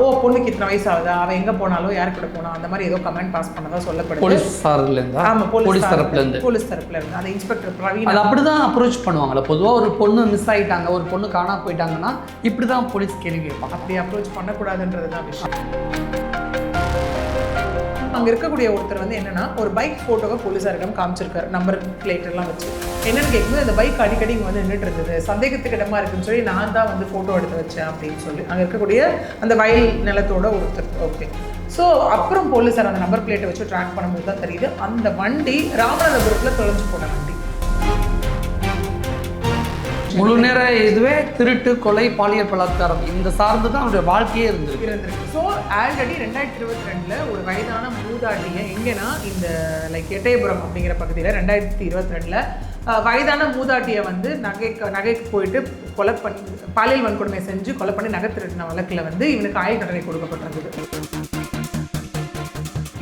ஓ பொண்ணுக்கு இத்தனை வயசு ஆகுதா, அவன் எங்கே போனாலும் யார் கூட போனா அந்த மாதிரி ஏதோ கமெண்ட் பாஸ் பண்ணதான் சொல்லப்படுது. போலீஸ் சார்பிலேருந்து. ஆமாம், போலீஸ் தரப்புல இருந்து அந்த இன்ஸ்பெக்டர் பிரவீன் அது அப்படி தான் அப்ரோச் பண்ணுவாங்களா? பொதுவாக ஒரு பொண்ணு மிஸ் ஆகிட்டாங்க, ஒரு பொண்ணு காணா போயிட்டாங்கன்னா இப்படி தான் போலீஸ் கேள்வி கேட்பாங்க. அப்படி அப்ரோச் பண்ணக்கூடாதுன்றது தான் விஷயம். அங்கே இருக்கக்கூடிய ஒருத்தர் வந்து என்னன்னா ஒரு பைக் ஃபோட்டோவை போலீஸாரிடம் காமிச்சிருக்காரு, நம்பர் பிளேட் எல்லாம் வச்சு. என்னன்னு கேட்கும்போது அந்த பைக் அடிக்கடி இங்கே வந்து நின்றுட்டு இருந்தது, சந்தேகத்துக்கு இடமா இருக்குன்னு சொல்லி நான் தான் வந்து ஃபோட்டோ எடுத்து வச்சேன் அப்படின்னு சொல்லி அங்கே இருக்கக்கூடிய அந்த வயல் நிலத்தோட ஒருத்தர். ஓகே, ஸோ அப்புறம் போலீஸார் அந்த நம்பர் பிளேட்டை வச்சு ட்ராக் பண்ணும்போது தான் தெரியுது அந்த வண்டி ராமநாதபுரத்தில் தொலைஞ்சு போன வண்டி. முழு நேர இதுவே திருட்டு, கொலை, பாலியல் பலாத்காரம் இந்த சார்ந்து தான் அவருடைய வாழ்க்கையே இருந்திருக்கு. ஸோ ஆல்ரெடி 2022 ஒரு வயதான மூதாட்டியை எங்கன்னா இந்த எட்டயபுரம் அப்படிங்கிற பகுதியில் 2022 வயதான மூதாட்டியை வந்து நகைக்கு போயிட்டு கொலை பண்ணி பாலியல் வன்கொடுமை செஞ்சு கொலை பண்ணி நகை திருட்டின வழக்கில் வந்து இவனுக்கு ஆயுள் தண்டனை கொடுக்கப்பட்டிருந்தது.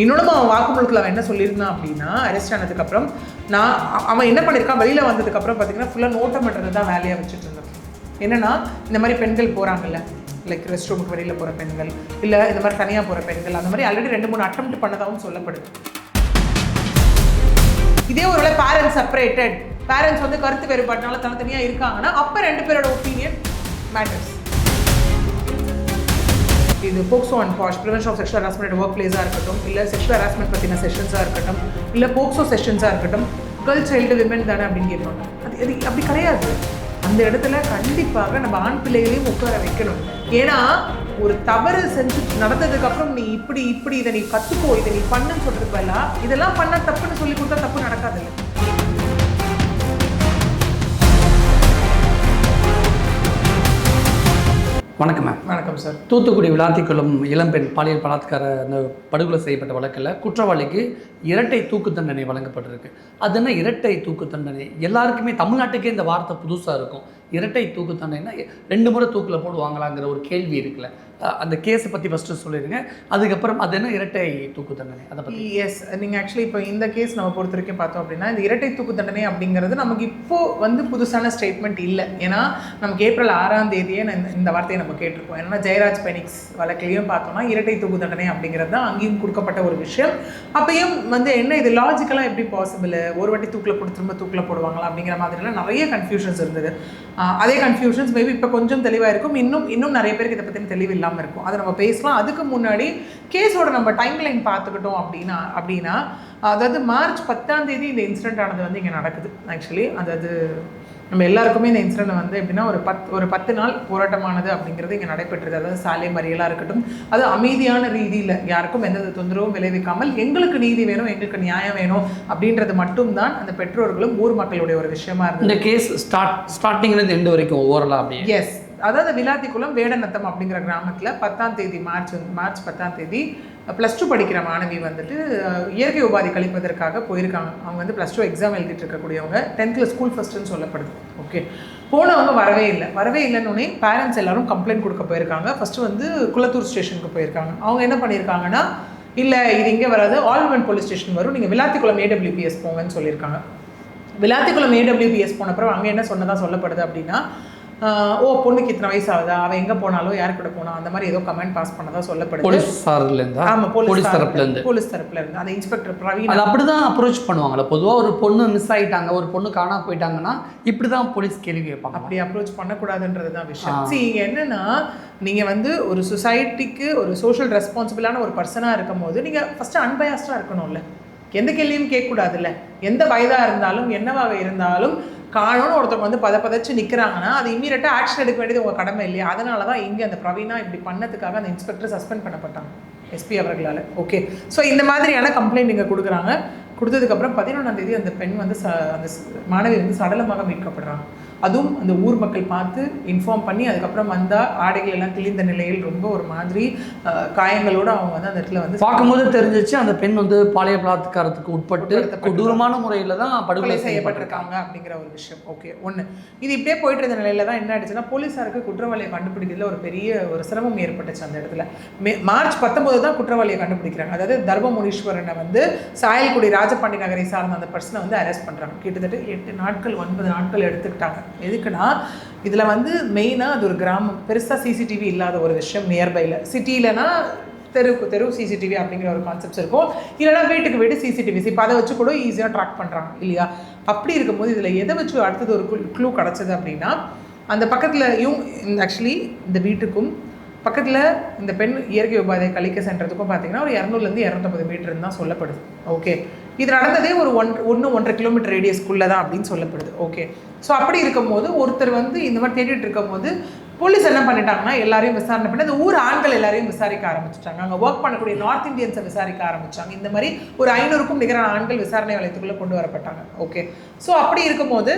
இன்னொன்று அவன் வாக்குமூலத்தில் அவன் என்ன சொல்லியிருந்தான் அப்படின்னா, அரெஸ்ட் ஆனதுக்கப்புறம் அவன் என்ன பண்ணியிருக்கான், வெளியில் வந்ததுக்கப்புறம் பார்த்தீங்கன்னா ஃபுல்லாக நோட்டம் பண்ணுறது தான் வேலையாக வச்சுட்டு இருந்தான். என்னென்னா இந்த மாதிரி பெண்கள் போகிறாங்கல்ல, ரெஸ்ட் ரூமுக்கு வெளியில் போகிற பெண்கள், இல்லை இந்த மாதிரி தனியாக போகிற பெண்கள், அந்த மாதிரி ஆல்ரெடி 2-3 அட்டெம்ப்ட் பண்ணதாகவும் சொல்லப்படுது. இதே ஒருவேளை பேரண்ட்ஸ் செப்பரேட்டட், பேரண்ட்ஸ் வந்து கருத்து வேறுபாட்டினால தனித்தனியாக இருக்காங்கன்னா அப்போ 2 பேரோட ஒப்பீனியன் மேட்டர்ஸ். இது POCSO and POSH prevention of sexual harassment work பிளேஸாக இருக்கட்டும், இல்லை செக்ஷுவல் ஹராஸ்மெண்ட் பற்றின செஷன்ஸாக இருக்கட்டும், இல்லை போக்சோ செஷன்ஸாக இருக்கட்டும், கேர்ள் சைல்டு விமன் தானே அப்படின்னு கேட்பாங்க. அது அப்படி கிடையாது. அந்த இடத்துல கண்டிப்பாக நம்ம ஆண் பிள்ளைகளையும் உட்கார வைக்கணும். ஏன்னா ஒரு தவறு செஞ்சு நடந்ததுக்கப்புறம் நீ இப்படி இதை நீ கற்றுக்கோ, இதை நீ பண்ணுன்னு சொல்கிறதுக்கு பதிலாக இதெல்லாம் பண்ண தப்புன்னு சொல்லி கொடுத்தா தப்பு நடக்காதில்லை. வணக்கம் மேம். வணக்கம் சார். தூத்துக்குடி விளாத்திக்குளம் இளம்பெண் பாலியல் பலாத்கார அந்த படுகொலை செய்யப்பட்ட வழக்கில் குற்றவாளிக்கு இரட்டை தூக்கு தண்டனை வழங்கப்பட்டிருக்கு. அது என்ன இரட்டை தூக்கு தண்டனை? எல்லாருக்குமே தமிழ்நாட்டுக்கே இந்த வார்த்தை புதுசாக இருக்கும். இரட்டை தூக்கு தண்டனைனா 2 முறை தூக்கில் போடுவாங்களாங்கிற ஒரு கேள்வி இருக்குல்ல, அந்த கேஸை பற்றி ஃபஸ்ட்டு சொல்லிடுங்க, அதுக்கப்புறம் அது என்ன இரட்டை தூக்கு தண்டனை அதை பற்றி. எஸ், நீங்கள் ஆக்சுவலி இப்போ இந்த கேஸ் நம்ம பொறுத்த வரைக்கும் பார்த்தோம் அப்படின்னா இந்த இரட்டை தூக்கு தண்டனை அப்படிங்கிறது நமக்கு இப்போது வந்து புதுசான ஸ்டேட்மெண்ட் இல்லை. ஏன்னா நமக்கு ஏப்ரல் 6ஆம் தேதியே இந்த வார்த்தையை நம்ம கேட்டிருக்கோம். ஏன்னா ஜெயராஜ் பெனிக்ஸ் வழக்கிலையும் பார்த்தோம்னா இரட்டை தூக்கு தண்டனை அப்படிங்கிறது தான் அங்கேயும் கொடுக்கப்பட்ட ஒரு விஷயம். அப்பயும் வந்து என்ன இது லாஜிக்கலாக எப்படி பாசிபிள், ஒரு வாட்டி தூக்கில் போட்டு திரும்ப தூக்கில் போடுவாங்களா அப்படிங்கிற மாதிரிலாம் நிறைய கன்ஃபியூஷன்ஸ் இருந்தது. அதே கன்ஃபியூஷன்ஸ் மேபி இப்போ கொஞ்சம் தெளிவாக இருக்கும், இன்னும் நிறைய பேருக்கு இதை பற்றின தெளிவு இல்லாமல் இருக்கும். அதை நம்ம பேசலாம். அதுக்கு முன்னாடி கேஸோட நம்ம டைம் லைன் பார்த்துக்கிட்டோம் அப்படின்னா அதாவது மார்ச் 10ஆம் தேதி இந்த இன்சிடென்ட் ஆனது வந்து இங்கே நடக்குது. ஆக்சுவலி அதாவது நம்ம எல்லாருக்குமே இந்த இன்சிடென்ட் வந்து எப்படின்னா ஒரு 10 நாள் போராட்டமானது அப்படிங்கிறது இங்கே நடைபெற்றது. அதாவது சாலை மறியலாக இருக்கட்டும், அது அமைதியான ரீதியில் யாருக்கும் எந்த தொந்தரவும் விளைவிக்காமல் எங்களுக்கு நீதி வேணும், எங்களுக்கு நியாயம் வேணும் அப்படின்றது மட்டும்தான் அந்த பெற்றோர்களும் ஊர் மக்களுடைய ஒரு விஷயமா இருந்தது. இந்த கேஸ் ஸ்டார்டிங்லேருந்து எண்டு வரைக்கும் ஓவரலாக அப்படி. எஸ், அதாவது விளாத்திக்குளம் வேடநத்தம் அப்படிங்கிற கிராமத்தில் 10ஆம் தேதி மார்ச் 10ஆம் தேதி +2 படிக்கிற மாணவி வந்துட்டு இயற்கை உபாதி கழிப்பதற்காக போயிருக்காங்க. அவங்க வந்து +2 எக்ஸாம் எழுதிட்டு இருக்கக்கூடியவங்க, 10th ஸ்கூல் ஃபஸ்ட்டுன்னு சொல்லப்படுது. ஓகே, போனவங்க வரவே இல்லைன்னு பேரண்ட்ஸ் எல்லாரும் கம்ப்ளைண்ட் கொடுக்க போயிருக்காங்க. ஃபஸ்ட்டு வந்து குளத்தூர் ஸ்டேஷனுக்கு போயிருக்காங்க. அவங்க என்ன பண்ணியிருக்காங்கன்னா, இல்லை இது இங்கே வராது, ஆல்விமன் போலீஸ் ஸ்டேஷன் வரும், நீங்கள் விளாத்திக்குளம் AWPS போங்கன்னு சொல்லியிருக்காங்க. விளாத்திக்குளம் AWPS போனப்பறம் அங்கே என்ன சொன்னதாக சொல்லப்படுது அப்படின்னா, ஓ பொண்ணுக்கு இத்தனை வயசு ஆகுதா, அவன் எங்கே போனாலும் யார் கூட போனா அந்த மாதிரி ஏதோ கமெண்ட் பாஸ் பண்ணதான் சொல்லப்படுது. போலீஸ் சார்பிலேருந்து. ஆமாம், போலீஸ் தரப்புல இருந்து அந்த இன்ஸ்பெக்டர் பிரவீன் அது அப்படி தான் அப்ரோச் பண்ணுவாங்களா? பொதுவாக ஒரு பொண்ணு மிஸ் ஆகிட்டாங்க, ஒரு பொண்ணு காணா போயிட்டாங்கன்னா இப்படி தான் போலீஸ் கேள்வி கேட்பாங்க. அப்படி அப்ரோச் பண்ணக்கூடாதுன்றது தான் விஷயம். இங்கே என்னன்னா, நீங்கள் வந்து ஒரு சொசைட்டிக்கு ஒரு சோஷியல் ரெஸ்பான்சிபிளான ஒரு பர்சனாக இருக்கும் போது நீங்கள் ஃபஸ்ட்டு அன்பயாஸ்டாக இருக்கணும்ல, எந்த கேள்வியும் கேட்கக்கூடாதுல்ல. எந்த வயதாக இருந்தாலும் என்னவாக இருந்தாலும் காணோன்னு ஒருத்தவங்க வந்து பதச்சு நிற்கிறாங்கன்னா அது இம்மீடியட்டாக ஆக்ஷன் எடுக்க வேண்டியது உங்கள் கடமை இல்லையா? அதனால தான் இங்கே அந்த பிரவீனா இப்படி பண்ணதுக்காக அந்த இன்ஸ்பெக்டர் சஸ்பெண்ட் பண்ணப்பட்டாங்க SP அவர்களால். ஓகே, ஸோ இந்த மாதிரியான கம்ப்ளைண்ட் இங்கே கொடுத்ததுக்கப்புறம் 11ஆம் தேதி அந்த பெண் வந்து அந்த மாணவி வந்து சடலமாக மீட்கப்படுறாங்க. அதுவும் அந்த ஊர் மக்கள் பார்த்து இன்ஃபார்ம் பண்ணி அதுக்கப்புறம் வந்தால் ஆடைகள் எல்லாம் கிழிந்த நிலையில் ரொம்ப ஒரு மாதிரி காயங்களோடு அவங்க வந்து அந்த இடத்துல வந்து பார்க்கும்போது தெரிஞ்சிச்சு அந்த பெண் வந்து பாலியல் பலாத்காரத்துக்கு உட்பட்டு கொடூரமான முறையில் தான் படுகொலை செய்யப்பட்டிருக்காங்க அப்படிங்கிற ஒரு விஷயம். ஓகே, ஒன்று இது இப்படியே போயிட்டு இருந்த நிலையில தான் என்ன ஆயிடுச்சுன்னா, போலீஸாருக்கு குற்றவாளியை கண்டுபிடிக்கிறதுல ஒரு பெரிய ஒரு சிரமம் ஏற்பட்டுச்சு. அந்த இடத்துல மார்ச் 19 தான் குற்றவாளியை கண்டுபிடிக்கிறாங்க. அதாவது தர்மமுனீஸ்வரனை வந்து சாயல்குடி ராஜபாண்டி நகரை சார்ந்த அந்த பர்சனை வந்து அரெஸ்ட் பண்ணுறாங்க. கிட்டத்தட்ட 8 நாட்கள் 9 நாட்கள் எடுத்துக்கிட்டாங்க. எதுக்குன்னா இதில் வந்து மெயினாக அது ஒரு கிராமம், பெருசாக சிசிடிவி இல்லாத ஒரு விஷயம். நியர்பையில் சிட்டியிலனா தெருவுக்கு தெரு சிசிடிவி அப்படிங்கிற ஒரு கான்செப்ட்ஸ் இருக்கும். இல்லைனா வீட்டுக்கு வீடு சிசிடிவிஸ். இப்போ அதை வச்சு கூட ஈஸியாக ட்ராக் பண்ணுறாங்க இல்லையா? அப்படி இருக்கும்போது இதில் எதை வச்சு அடுத்தது ஒரு க்ளூ கிடச்சது அப்படின்னா, அந்த பக்கத்தில் ஆக்சுவலி இந்த வீட்டுக்கும் பக்கத்தில் இந்த பெண் இயற்கை உபாதை கழிக்க சென்றதுக்கும் பார்த்தீங்கன்னா ஒரு 200லேருந்து 250 மீட்டர்னு தான் சொல்லப்படுது. ஓகே, இது நடந்ததே ஒரு 1-1.5 கிலோமீட்டர் ரேடியஸ்க்குள்ளே தான் அப்படின்னு சொல்லப்படுது. ஓகே, ஸோ அப்படி இருக்கும்போது ஒருத்தர் வந்து இந்த மாதிரி தேடிட்டு இருக்கும்போது போலீஸ் என்ன பண்ணிட்டாங்கன்னா எல்லாரையும் விசாரணை பண்ணி அந்த ஊர் ஆண்கள் எல்லாரையும் விசாரிக்க ஆரம்பிச்சிட்டாங்க. அங்கே ஒர்க் பண்ணக்கூடிய நார்த் இந்தியன்ஸை விசாரிக்க ஆரம்பித்தாங்க. இந்த மாதிரி ஒரு 500க்கும் நிகரான ஆண்கள் விசாரணை வளையத்துக்குள்ளே கொண்டு வரப்பட்டாங்க. ஓகே, ஸோ அப்படி இருக்கும்போது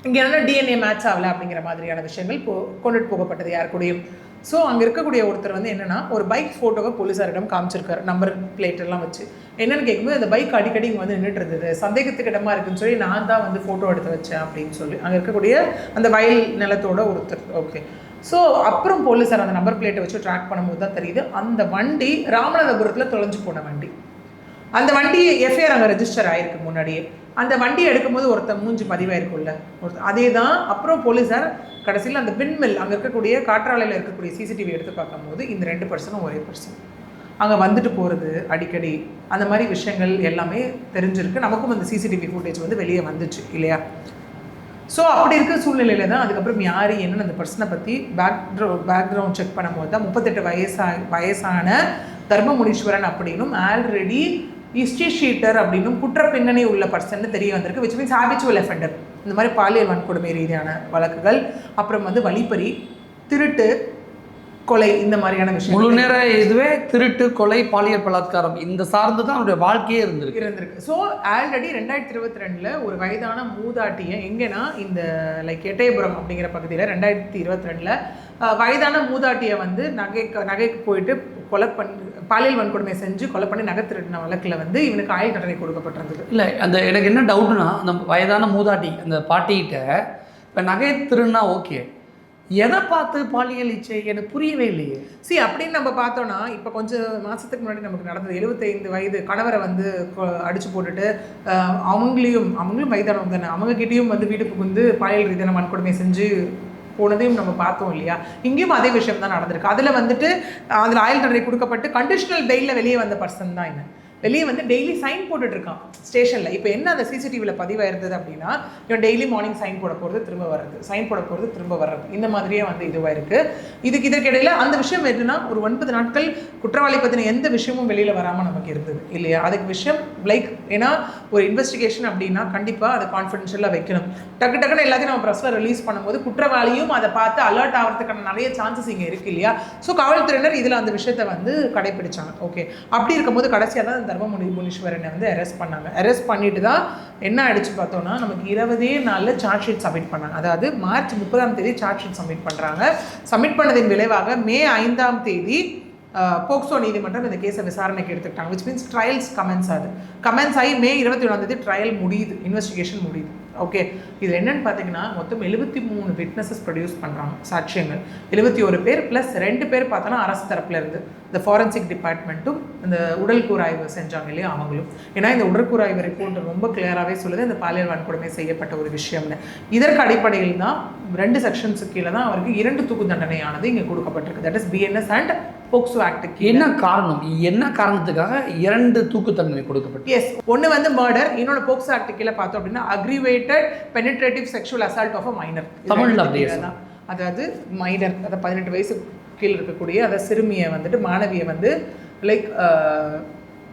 இங்கே என்ன டிஎன்ஏ மேட்ச் ஆகலை அப்படிங்கிற மாதிரியான விஷயங்கள் கொண்டுட்டு போகப்பட்டது யார் கூடயும். ஸோ அங்கே இருக்கக்கூடிய ஒருத்தர் வந்து என்னென்னா ஒரு பைக் ஃபோட்டோவை போலீஸாரிடம் காமிச்சிருக்காரு, நம்பர் பிளேட் எல்லாம் வச்சு. என்னென்னு கேட்கும்போது அந்த பைக் அடிக்கடி இங்கே வந்து நின்றுட்டு இருந்தது, சந்தேகத்துக்கு இடமா இருக்குன்னு சொல்லி நான் தான் வந்து ஃபோட்டோ எடுத்து வச்சேன் அப்படின்னு சொல்லி அங்கே இருக்கக்கூடிய அந்த வயல் நிலத்தோட ஒருத்தர். ஓகே, ஸோ அப்புறம் போலீஸார் அந்த நம்பர் பிளேட்டை வச்சு ட்ராக் பண்ணும்போது தான் தெரியுது அந்த வண்டி ராமநாதபுரத்தில் தொலைஞ்சு போன வண்டி. அந்த வண்டி எஃப்ஐஆர் அங்கே ரெஜிஸ்டர் ஆகிருக்கு முன்னாடியே. அந்த வண்டியை எடுக்கும்போது ஒருத்தர் மூஞ்சி பதிவாயிருக்கும்ல அதே தான். அப்புறம் போலீஸார் கடைசியில் அந்த விண்மில் அங்கே இருக்கக்கூடிய காற்றாலையில் இருக்கக்கூடிய சிசிடிவி எடுத்து பார்க்கும்போது இந்த 2 பர்சனும் ஒரே பர்சன் அங்கே வந்துட்டு போகிறது அடிக்கடி அந்த மாதிரி விஷயங்கள் எல்லாமே தெரிஞ்சிருக்கு. நமக்கும் அந்த சிசிடிவி ஃபுட்டேஜ் வந்து வெளியே வந்துச்சு இல்லையா? ஸோ அப்படி இருக்கிற சூழ்நிலையில் தான் அதுக்கப்புறம் யார் என்னென்னு அந்த பர்சனை பற்றி பேக்ரவுண்ட் செக் பண்ணும்போது தான் 38 வயசான தர்மமுனீஸ்வரன் அப்படின்னும் ஆல்ரெடி ஹிஸ்ட்ரி ஷீட்டர் அப்படின்னும் குற்ற பின்னணி உள்ள பர்சன் தெரிய வந்திருக்கு. Which means habitual offender. இந்த மாதிரி பாலியல் வன்கொடுமை ரீதியான வழக்குகள், அப்புறம் வந்து வழிப்பறி, திருட்டு, கொலை, இந்த மாதிரியான விஷயம். முழு நேர இதுவே திருட்டு, கொலை, பாலியல் பலாத்காரம் இந்த சார்ந்து தான் அவருடைய வாழ்க்கையே இருந்திருக்கு. ஸோ ஆல்ரெடி 2022 ஒரு வயதான மூதாட்டியை எங்கன்னா இந்த எட்டயபுரம் அப்படிங்கிற பகுதியில் 2022 வயதான மூதாட்டியை வந்து நகைக்கு போயிட்டு பாலியல் வன்கொடுமை செஞ்சு கொலை பண்ணி நகை திருடின வழக்கில் வந்து இவனுக்கு ஆயுள் தண்டனை கொடுக்கப்பட்டிருந்தது. இல்லை, அந்த எனக்கு என்ன டவுட்னா, அந்த வயதான மூதாட்டி அந்த பாட்டிகிட்ட இப்போ நகை திருடுனா ஓகே, எதை பார்த்து பாலியல் இச்சை எனக்கு புரியவே இல்லையே. அப்படின்னு நம்ம பார்த்தோன்னா இப்போ கொஞ்சம் மாதத்துக்கு முன்னாடி நமக்கு நடந்தது 75 வயது கணவரை வந்து அடித்து போட்டுட்டு அவங்களும் வயதானவங்க தானே, அவங்ககிட்டையும் வந்து வீடு புகுந்து பாலியல் ரீதியான வன்கொடுமை செஞ்சு போனதையும் நம்ம பார்த்தோம் இல்லையா? இங்கேயும் அதே விஷயம் தான் நடந்திருக்கு. அதில் வந்துட்டு அதில் ஆயுள் தண்டனை கொடுக்கப்பட்டு கண்டிஷனல் பெயிலில் வெளியே வந்த பர்சன் தான் என்ன வெளியே வந்து டெய்லி சைன் போட்டுட்ருக்கான் ஸ்டேஷனில். இப்போ என்ன அந்த சிசிடிவியில் பதிவாக இருந்தது அப்படின்னா இவன் டெய்லி மார்னிங் சைன் போட போகிறது திரும்ப வர்றது, சைன் போட போகிறது திரும்ப வர்றது, இந்த மாதிரியே வந்து இதுவாக இருக்குது. இதற்கிடையில் அந்த விஷயம் எதுனா ஒரு 9 நாட்கள் குற்றவாளி பற்றின எந்த விஷயமும் வெளியில் வராமல் நமக்கு இருந்தது இல்லையா? அதுக்கு விஷயம் ஏன்னா ஒரு இன்வெஸ்டிகேஷன் அப்படின்னா கண்டிப்பாக அதை கான்ஃபிடென்ஷியலாக வைக்கணும். டக்குன்னு எல்லாத்தையும் நம்ம ப்ரெஸ்ஸில் ரிலீஸ் பண்ணும்போது குற்றவாளியும் அதை பார்த்து அலர்ட் ஆகிறதுக்கான நிறைய சான்சஸ் இங்கே இருக்குது இல்லையா? ஸோ காவல்துறையினர் இதில் அந்த விஷயத்தை வந்து கடைப்பிடிச்சாங்க. ஓகே, அப்படி இருக்கும்போது கடைசியாக தான் தர்மமுனீஸ்வரனை வந்து அரெஸ்ட் பண்ணாங்க. அரெஸ்ட் பண்ணிட்டு தான் என்ன ஆயிடுச்சு பார்த்தோன்னா நமக்கு 20 நாளில் சார்ஜ் ஷீட் சப்மிட் பண்ணாங்க. அதாவது மார்ச் 30 சார்ஜ் ஷீட் சப்மிட் பண்ணுறாங்க. சப்மிட் பண்ணதின் விளைவாக மே 5 போக்சோ நீதிமன்றம் இந்த கேஸை விசாரணைக்கு எடுத்துக்கிட்டாங்க. விச் மீன்ஸ் ட்ரையல்ஸ் கமென்ஸ் ஆகி மே 21 ட்ரையல் முடியுது, இன்வெஸ்டிகேஷன் முடியுது. ஓகே, இதில் என்னென்னு பார்த்தீங்கன்னா மொத்தம் 73 விட்னஸஸ் ப்ரொடியூஸ் பண்ணுறாங்க, சாட்சியங்கள் 71 பேர் ப்ளஸ் 2 பேர் பார்த்தோன்னா அரசு தரப்பில் இருந்து இந்த ஃபாரன்சிக் டிபார்ட்மெண்ட்டும் இந்த உடல் கூராய்வு செஞ்சாங்க இல்லையா அவங்களும். ஏன்னா இந்த உடற்கூராய்வு ரிப்போர்ட் ரொம்ப கிளியராகவே சொல்லுது இந்த பாலியல் வன்கொடுமை செய்யப்பட்ட ஒரு விஷயம்னு. இதற்கு அடிப்படையில் தான் 2 செக்ஷன்ஸுக்கு கீழே தான் அவருக்கு 2 தூக்கு தண்டனையானது இங்கே கொடுக்கப்பட்டிருக்கு. That is BNS and POCSO ஆக்டுக்கு. என்ன காரணத்துக்காக 2 தூக்கு தண்டனை கொடுக்கப்பட்டு? எஸ், ஒன்று வந்து மர்டர், இன்னொன்று போக்சோ ஆக்ட் கீழே பார்த்தோம் அப்படின்னா aggravated penetrative sexual assault of a minor. தமிழில் அப்படியே தான். அதாவது மைனர், அதை 18 வயசு கீழே இருக்கக்கூடிய அதை சிறுமியை வந்துட்டு மாணவியை வந்து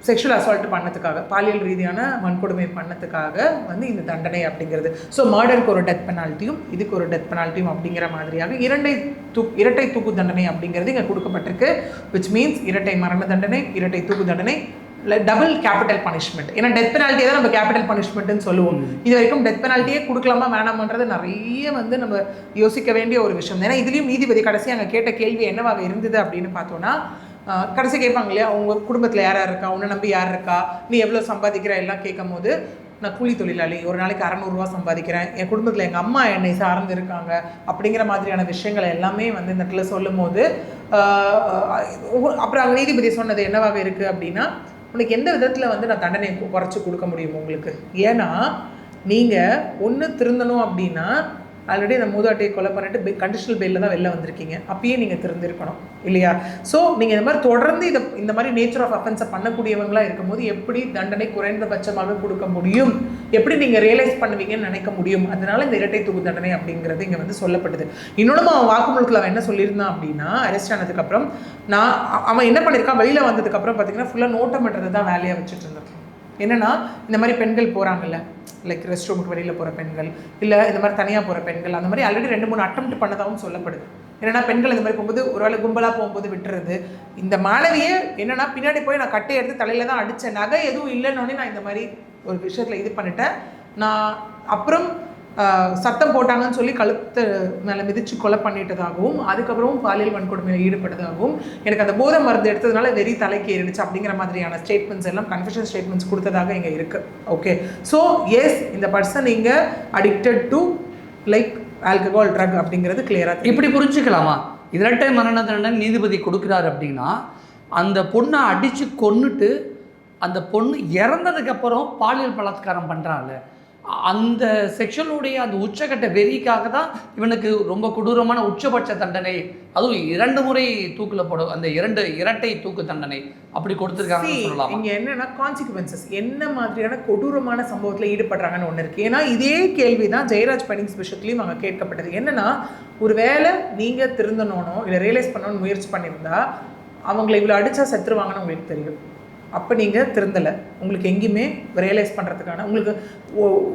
செக்ஷுவல் அசால்ட் பண்ணதுக்காக, பாலியல் ரீதியான வன்கொடுமை பண்ணதுக்காக வந்து இந்த தண்டனை அப்படிங்கிறது. ஸோ மர்டருக்கு ஒரு டெத் பெனால்ட்டியும் இதுக்கு ஒரு டெத் பெனால்ட்டியும் அப்படிங்கிற மாதிரியாக இரட்டை தூக்கு தண்டனை அப்படிங்கிறது இங்கே கொடுக்கப்பட்டிருக்கு. விச் மீன்ஸ் இரட்டை மரண தண்டனை, இரட்டை தூக்கு தண்டனை, டபுள் கேபிட்டல் பனிஷ்மெண்ட். ஏன்னா டெத் பெனால்ட்டியை தான் நம்ம கேபிட்டல் பனிஷ்மெண்ட்னு சொல்லுவோம். இது வரைக்கும் டெத் பெனால்ட்டியே கொடுக்கலாமா வேணாமன்றது நிறைய வந்து நம்ம யோசிக்க வேண்டிய ஒரு விஷயம். ஏன்னா இதுலேயும் நீதிபதி கடைசி அங்கே கேட்ட கேள்வி என்னவாக இருந்தது அப்படின்னு பார்த்தோன்னா, கடைசி கேட்பாங்க இல்லையா, அவங்க குடும்பத்தில் யார் இருக்கா, உன்னை நம்பி யார் இருக்கா, நீ எவ்வளோ சம்பாதிக்கிற எல்லாம் கேட்கும் போது நான் கூலி தொழிலாளி, ஒரு நாளைக்கு 600 ரூபா சம்பாதிக்கிறேன், என் குடும்பத்தில் எங்கள் அம்மா என்னை சார்ந்து இருக்காங்க அப்படிங்கிற மாதிரியான விஷயங்கள் எல்லாமே வந்து இந்த இடத்துல சொல்லும் போது அப்புறம் அங்கே நீதிபதி சொன்னது என்னவாக இருக்குது அப்படின்னா, உனக்கு எந்த விதத்தில் வந்து நான் தண்டனை குறைச்சி கொடுக்க முடியும் உங்களுக்கு? ஏன்னா நீங்கள் ஒன்று திருந்தணும் அப்படின்னா ஆல்ரெடி அந்த மூதாட்டியை கொலை பண்ணிட்டு கண்டிஷனல் பெயிலில் தான் வெளில வந்திருக்கீங்க, அப்பயே நீங்கள் திருந்திருக்கணும் இல்லையா? ஸோ நீங்கள் இந்த மாதிரி தொடர்ந்து இந்த மாதிரி நேச்சர் ஆஃப் அஃபென்ஸை பண்ணக்கூடியவங்களாக இருக்கும்போது எப்படி தண்டனை குறைந்தபட்சமாக கொடுக்க முடியும், எப்படி நீங்கள் ரியலைஸ் பண்ணுவீங்கன்னு நினைக்க முடியும். அதனால இந்த இரட்டை தூக்கு தண்டனை அப்படிங்கிறது இங்கே வந்து சொல்லப்படுது. இன்னொன்று அவன் வாக்குமூலத்தில் அவன் என்ன சொல்லியிருந்தான் அப்படின்னா, அரெஸ்ட் ஆனதுக்கப்புறம் அவன் என்ன பண்ணியிருக்கான், வெளியில் வந்ததுக்கப்புறம் பார்த்தீங்கன்னா ஃபுல்லாக நோட்டம் பண்ணுறது தான் வேலையாக வச்சுட்டு இருந்தான். என்னென்னா இந்த மாதிரி பெண்கள் போகிறாங்கல்ல, லைக் ரெஸ்ட் ரூமுக்கு வெளியில் போகிற பெண்கள், இல்லை இந்த மாதிரி தனியாக போகிற பெண்கள், அந்த மாதிரி ஆல்ரெடி 2-3 அட்டெம்ப்ட் பண்ணதாகவும் சொல்லப்படுது. என்னென்னா பெண்கள் இந்த மாதிரி போகும்போது ஒரு வேளை கும்பலாக போகும்போது விட்டுறது. இந்த மாணவியே என்னென்னா பின்னாடி போய் நான் கட்டை எடுத்து தலையில் தான் அடித்தேன், நகை எதுவும் இல்லைன்னொடனே நான் இந்த மாதிரி ஒரு விஷயத்தில் இது பண்ணிட்டேன், நான் அப்புறம் சத்தம் போட்டாங்கன்னு சொல்லி கழுத்து மேலே மிதித்து கொலை பண்ணிட்டதாகவும், அதுக்கப்புறமும் பாலியல் வன்கொடுமையில் ஈடுபட்டதாகவும், எனக்கு அந்த போதை மருந்து எடுத்ததுனால வெறி தலைக்கு ஏறிடுச்சு அப்படிங்கிற மாதிரியான ஸ்டேட்மெண்ட்ஸ் எல்லாம் கன்ஃபெஷன் ஸ்டேட்மெண்ட்ஸ் கொடுத்ததாக இங்கே இருக்குது. ஓகே, ஸோ எஸ், இந்த பர்சன் இங்கே addicted to like alcohol, drug அப்படிங்கிறது கிளியராக இப்படி புரிஞ்சுக்கலாமா? இரட்டை மரண தண்டனை நீதிபதி கொடுக்குறாரு அப்படின்னா அந்த பொண்ணை அடித்து கொன்னுட்டு அந்த பொண்ணு இறந்ததுக்கப்புறம் பாலியல் பலாத்காரம் பண்ணுறாள், அந்த செக்ஷனுடைய அந்த உச்சக்கட்ட வெறிக்காக தான் இவனுக்கு ரொம்ப கொடூரமான உச்சபட்ச தண்டனை, அதுவும் 2 முறை தூக்கில் போடும் அந்த இரட்டை தூக்கு தண்டனை அப்படி கொடுத்துருக்காங்கன்னு சொல்லலாம். இங்கே என்னன்னா கான்சிக்வன்சஸ் என்ன மாதிரியான கொடூரமான சம்பவத்தில் ஈடுபடுறாங்கன்னு ஒன்று இருக்குது. ஏன்னா இதே கேள்வி தான் ஜெயராஜ் பெனிங்ஸ் விஷயத்துலையும் அங்கே கேட்கப்பட்டது. என்னன்னா ஒரு வேளை நீங்கள் திருந்தனோனோ இல்லை ரியலைஸ் பண்ணணும்னு முயற்சி பண்ணியிருந்தா அவங்களை இவ்வளோ அடித்தா செத்துருவாங்கன்னு உங்களுக்கு தெரியும். அப்போ நீங்கள் திருந்தலை, உங்களுக்கு எங்கேயுமே ரியலைஸ் பண்ணுறதுக்கான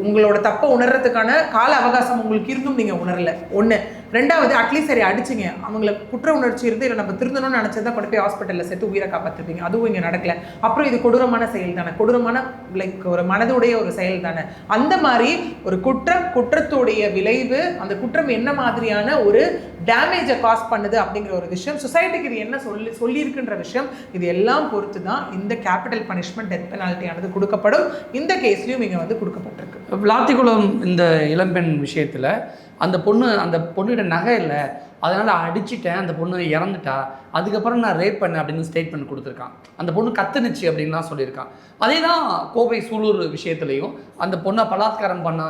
உங்களோட தப்பை உணர்றதுக்கான கால அவகாசம் உங்களுக்கு இருந்தும் நீங்கள் உணரலை. ஒன்று. 2வது, அட்லீஸ்ட் சரி அடிச்சிங்க, அவங்கள குற்ற உணர்ச்சி இருந்து இல்லை நம்ம திருந்தணும்னு நினச்சது தான் கொண்டு போய் ஹாஸ்பிட்டலில் சேர்த்து உயிரை காப்பாற்றுப்பீங்க, அதுவும் இங்கே நடக்கலை. அப்புறம் இது கொடூரமான செயல் தானே, கொடூரமான லைக் ஒரு மனதுடைய ஒரு செயல் தானே. அந்த மாதிரி ஒரு குற்றத்துடைய விளைவு, அந்த குற்றம் என்ன மாதிரியான ஒரு டேமேஜை காஸ் பண்ணுது அப்படிங்கிற ஒரு விஷயம், சொசைட்டிக்கு இது என்ன சொல்லியிருக்குன்ற விஷயம், இது எல்லாம் பொறுத்து தான் இந்த கேபிட்டல் பனிஷ்மெண்ட் டெத் பெனால்ட்டியானது கொடுக்கப்படும். இந்த கேஸ்லையும் இங்கே வந்து கொடுக்கப்பட்டிருக்கு. விளாத்திக்குளம் இந்த இளம்பெண் விஷயத்தில் அந்த பொண்ணுகிட்ட நகை இல்லை, அதனால் அடிச்சிட்டேன், அந்த பொண்ணு இறந்துட்டா, அதுக்கப்புறம் நான் ரேப் பண்ணேன் அப்படின்னு ஸ்டேட்மெண்ட் கொடுத்துருக்கான். அந்த பொண்ணு கத்துனுச்சு அப்படின்லாம் சொல்லியிருக்கான். அதே தான் கோவை சூலூர் விஷயத்துலையும் அந்த பொண்ணை பலாத்காரம் பண்ண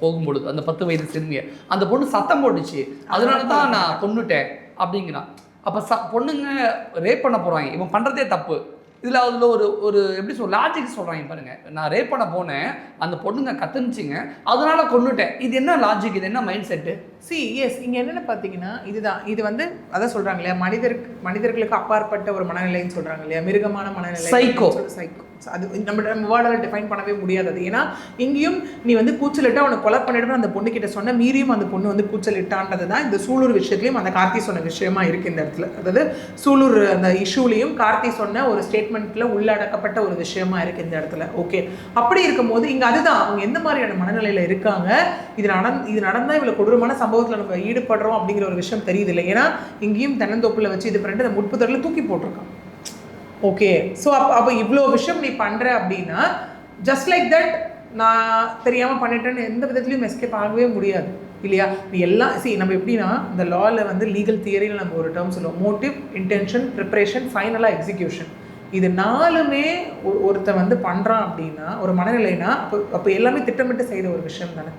போகும்பொழுது அந்த 10 வயது சிறுமியை அந்த பொண்ணு சத்தம் போட்டுச்சு, அதனால தான் நான் கொன்னுட்டேன் அப்படிங்கிறான். அப்போ பொண்ணுங்க ரேப் பண்ண போகிறாங்க, இவன் பண்ணுறதே தப்பு. இதில் அதில் ஒரு எப்படி லாஜிக் சொல்கிறாங்க பாருங்க, நான் ரேப் பண்ண போனேன், அந்த பொண்ணுங்க கத்துனுச்சிங்க, அதனால கொன்னுட்டேன். இது என்ன லாஜிக், இது என்ன மைண்ட் செட்டு? எஸ், இங்கே என்னென்னு பார்த்தீங்கன்னா இது வந்து அதான் சொல்கிறாங்க இல்லையா, மனிதர்களுக்கு அப்பாற்பட்ட ஒரு மனநிலைன்னு சொல்கிறாங்க இல்லையா, மிருகமான மனநிலை, சைக்கோ. அது நம்ம வேர்டால் டிஃபைன் பண்ணவே முடியாது. அது ஏன்னா இங்கேயும் நீ வந்து கூச்சலிட்டா அவனை கொலை பண்ணிடுவேன் அந்த பொண்ணுக்கிட்ட சொன்ன மீறியும் அந்த பொண்ணு வந்து கூச்சலிட்டான்றது தான் இந்த சூலூர் விஷயத்துலையும் அந்த கார்த்தி சொன்ன விஷயமா இருக்குது இந்த இடத்துல. அதாவது சூலூர் அந்த இஷ்யூலையும் கார்த்தி சொன்ன ஒரு ஸ்டேட்மெண்ட்டில் உள்ளடக்கப்பட்ட ஒரு விஷயமா இருக்குது இந்த இடத்துல. ஓகே, அப்படி இருக்கும்போது இங்கே அதுதான் அவங்க எந்த மாதிரியான மனநிலையில் இருக்காங்க, இது நடந்தால் இவ்வளோ கொடூரமான சம்பவத்தில் நம்ம ஈடுபடுறோம் அப்படிங்கிற ஒரு விஷயம் தெரியுது இல்லை. ஏன்னா இங்கேயும் தென்னந்தோப்பில் வச்சு இது பண்ணிட்டு அந்த முட்புதரில் தூக்கி போட்டிருக்கான். ஓகே, ஸோ அப்போ இவ்வளோ விஷயம் நீ பண்ணுற அப்படின்னா ஜஸ்ட் லைக் தட் நான் தெரியாமல் பண்ணிட்டேன்னு எந்த விதத்துலையும் எஸ்கேப் ஆகவே முடியாது இல்லையா. நீ எல்லாம் நம்ம எப்படின்னா இந்த லாவில் வந்து லீகல் தியரியில் நம்ம ஒரு டேர்ம் சொல்லுவோம், மோட்டிவ், இன்டென்ஷன், ப்ரிப்பரேஷன், ஃபைனலாக எக்ஸிக்யூஷன். இது 4மே ஒருத்தன் வந்து பண்ணுறான் அப்படின்னா ஒரு மனநிலைனா அப்போ எல்லாமே திட்டமிட்டு செய்த ஒரு விஷயம் தானே.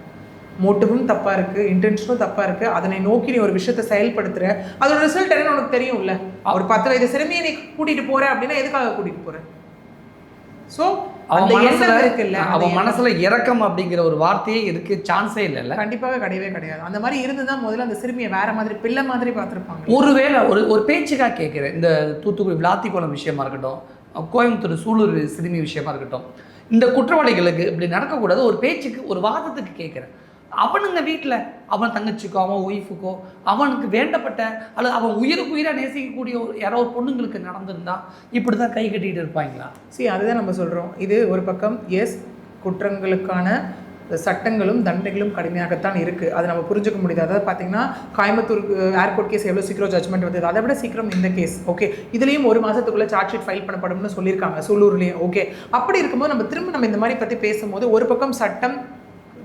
மோட்டிவும் தப்பாக இருக்குது, இன்டென்ஷனும் தப்பாக இருக்குது, அதனை நோக்கி நீ ஒரு விஷயத்தை செயல்படுத்துகிற, அதோட ரிசல்ட் என்னன்னு உனக்கு தெரியும்ல. ஒரு 10 வயது சிறுமியை நீ கூட்டிகிட்டு போகிற அப்படின்னா எதுக்காக கூட்டிகிட்டு போகிற? ஸோ அவன் மனசுல இறக்கம் அப்படிங்கிற ஒரு வார்த்தையே இருக்கு, சான்ஸே இல்லை. கண்டிப்பாக கிடையவே கிடையாது. அந்த மாதிரி இருந்துதான் முதல்ல அந்த சிறுமியை வேற மாதிரி பிள்ளை மாதிரி பார்த்துருப்பாங்க. ஒருவேளை ஒரு பேச்சுக்காக கேட்குறேன், இந்த தூத்துக்குடி விளாத்திக்குளம் விஷயமா இருக்கட்டும், கோயம்புத்தூர் சூலூர் சிறுமி விஷயமா இருக்கட்டும், இந்த குற்றவாளிகளுக்கு இப்படி நடக்கக்கூடாது, ஒரு பேச்சுக்கு ஒரு வாதத்துக்கு கேட்குறேன். அவனுங்க வீட்டில் அவன் தங்கச்சிக்கோ அவன் ஒய்ஃபுக்கோ அவனுக்கு வேண்டப்பட்ட அல்லது அவன் உயிராக நேசிக்கக்கூடிய யாரோ ஒரு பொண்ணுங்களுக்கு நடந்திருந்தா இப்படி தான் கை கட்டிகிட்டு இருப்பாங்களா? அதுதான் நம்ம சொல்கிறோம். இது ஒரு பக்கம் எஸ், குற்றங்களுக்கான சட்டங்களும் தண்டனைகளும் கடுமையாகத்தான் இருக்குது, அது நம்ம புரிஞ்சுக்க முடியுது. அதாவது பார்த்தீங்கன்னா கோயம்புத்தூர் ஏர்போர்ட் கேஸ் எவ்வளோ சீக்கிரம் ஜட்மெண்ட் வந்தது, அதை விட சீக்கிரம் இந்த கேஸ். ஓகே, இதுலேயும் 1 மாதத்துக்குள்ளே சார்ஜ் ஷீட் ஃபைல் பண்ணப்படும்னு சொல்லியிருக்காங்க சூலூர்லேயும். ஓகே, அப்படி இருக்கும்போது நம்ம இந்த மாதிரி பற்றி பேசும்போது ஒரு பக்கம் சட்டம்